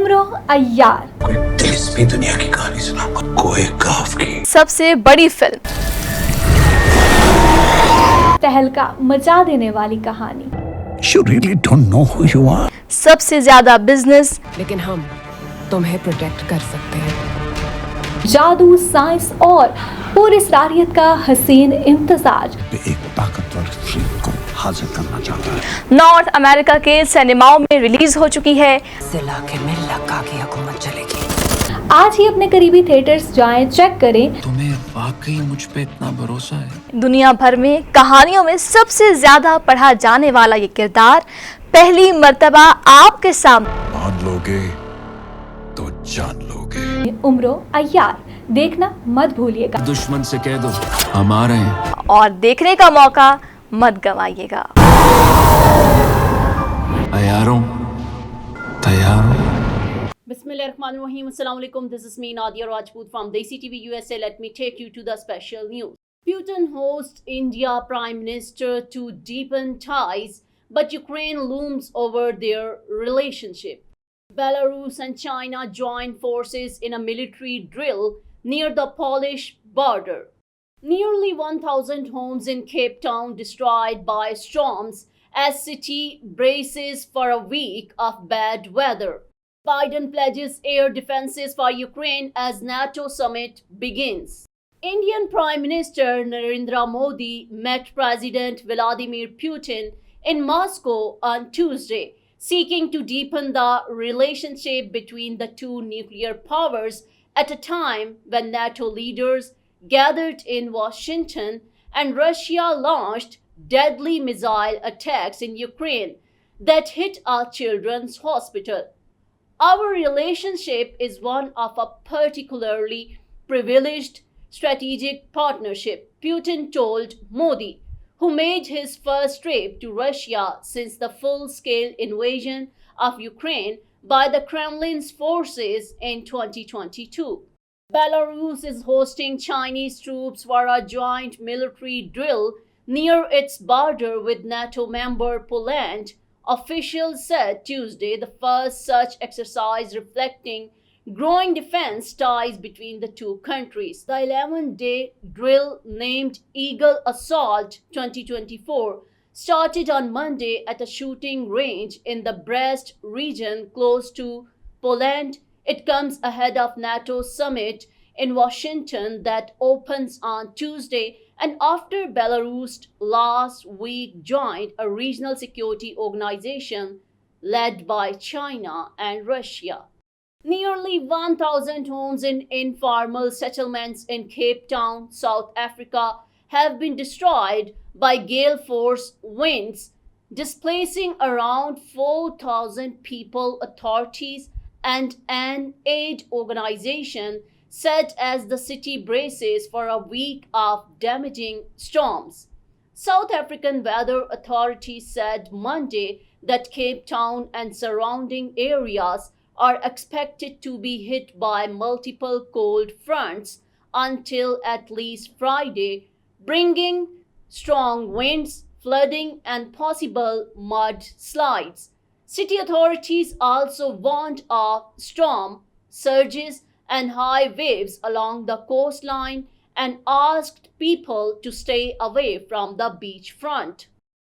उम्र अय्यार कोई दिलचस्पी दुनिया की कहानी सुनाऊंगा, कोई गाफ की। सबसे बड़ी फिल्म, तहलका मचा देने वाली कहानी, You really don't know who you are. सबसे ज्यादा बिजनेस, लेकिन हम तुम्हें प्रोटेक्ट कर सकते हैं। जादू, साइंस और पूरी सरारियत का हसीन इम्तजाज। एक ताकतवर फ्रीक को हाजिर करना चाहता है। नॉर्थ अमेरिका के सिनेमाओं में रिलीज हो चुकी है। इस इलाके में लक्का की हुकूमत चलेगी। आज ही अपने करीबी थिएटर्स जाएं, चेक करें। तुम्हें वाकई मुझ पे इतना भरोसा है? दुनिया भर में कहानियों में सबसे ज्यादा पढ़ा जाने वाला ये किरदार पहली मर्तबा आपके सामने। मान लोगे तो जान लोगे। उम्र अय्यार देखना मत भूलिएगा। दुश्मन से कह दो हम आ रहे हैं। और देखने का मौका मत गंवाइएगा। तैयारों तैयार Bismillahirrahmanirrahim. Assalamu alaikum. This is me Nadia Rajput from Desi TV USA. Let me take you to the special news. Putin hosts India Prime Minister to deepen ties, but Ukraine looms over their relationship. Belarus and China join forces in a military drill near the Polish border. Nearly 1,000 homes in Cape Town destroyed by storms as city braces for a week of bad weather. Biden pledges air defenses for Ukraine as NATO summit begins. Indian Prime Minister Narendra Modi met President Vladimir Putin in Moscow on Tuesday, seeking to deepen the relationship between the two nuclear powers at a time when NATO leaders gathered in Washington and Russia launched deadly missile attacks in Ukraine that hit a children's hospital. Our relationship is one of a particularly privileged strategic partnership, Putin told Modi, who made his first trip to Russia since the full-scale invasion of Ukraine by the Kremlin's forces in 2022. Belarus is hosting Chinese troops for a joint military drill near its border with NATO member Poland, officials said Tuesday, the first such exercise reflecting growing defense ties between the two countries. The 11-day drill, named Eagle Assault 2024, started on Monday at a shooting range in the Brest region close to Poland. It comes ahead of NATO's summit in Washington that opens on Tuesday and after Belarus last week joined a regional security organization led by China and Russia. Nearly 1,000 homes in informal settlements in Cape Town, South Africa, have been destroyed by gale force winds, displacing around 4,000 people, authorities and an aid organization said as the city braces for a week of damaging storms. South African weather authorities said Monday that Cape Town and surrounding areas are expected to be hit by multiple cold fronts until at least Friday, bringing strong winds, flooding, and possible mudslides. City authorities also warned of storm surges and high waves along the coastline and asked people to stay away from the beachfront.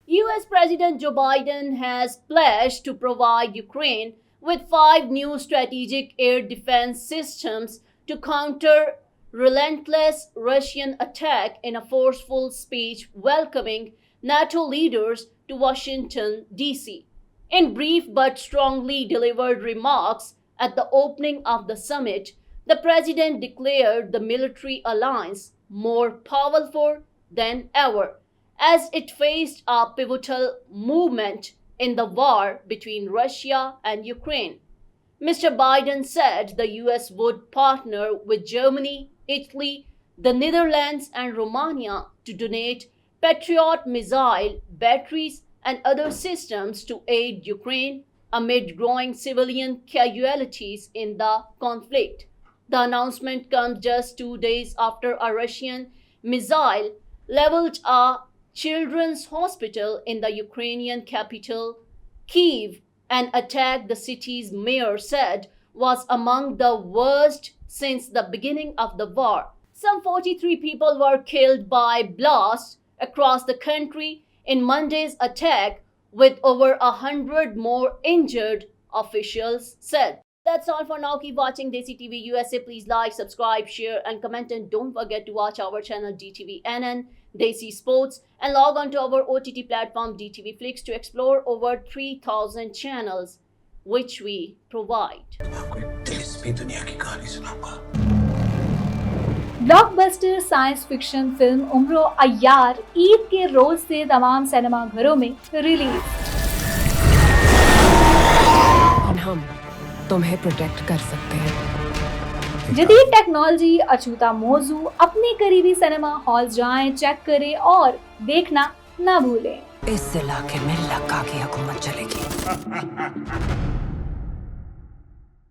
US President Joe Biden has pledged to provide Ukraine with 5 new strategic air defense systems to counter relentless Russian attack in a forceful speech welcoming NATO leaders to Washington, D.C. In brief but strongly delivered remarks at the opening of the summit, the president declared the military alliance more powerful than ever as it faced a pivotal movement in the war between Russia and Ukraine. Mr. Biden said the US would partner with Germany, Italy, the Netherlands, and Romania to donate Patriot missile batteries and other systems to aid Ukraine amid growing civilian casualties in the conflict. The announcement comes just 2 days after a Russian missile leveled a children's hospital in the Ukrainian capital, Kyiv, and attacked, the city's mayor said, was among the worst since the beginning of the war. Some 43 people were killed by blasts across the country in Monday's attack, with over 100 more injured, officials said. That's all for now. Keep watching Desi TV USA. Please like, subscribe, share and comment, and don't forget to watch our channel DTV NN, Desi Sports, and log on to our OTT platform DTV Flix to explore over 3,000 channels which we provide. आपको एक दिलचस्पी दुनिया की कहानी सुनाऊंगा। Blockbuster science fiction film Umro Ayyar Eid के रोज से तमाम सिनेमा घरों में रिलीज। हम तुम्हें प्रोटेक्ट कर सकते हैं। जदीद टेक्नोलॉजी, अछूता मौजू, अपने करीबी सिनेमा हॉल जाएं, चेक करें और देखना ना भूलें। इस इलाके में लक्का की हुकूमत चलेगी।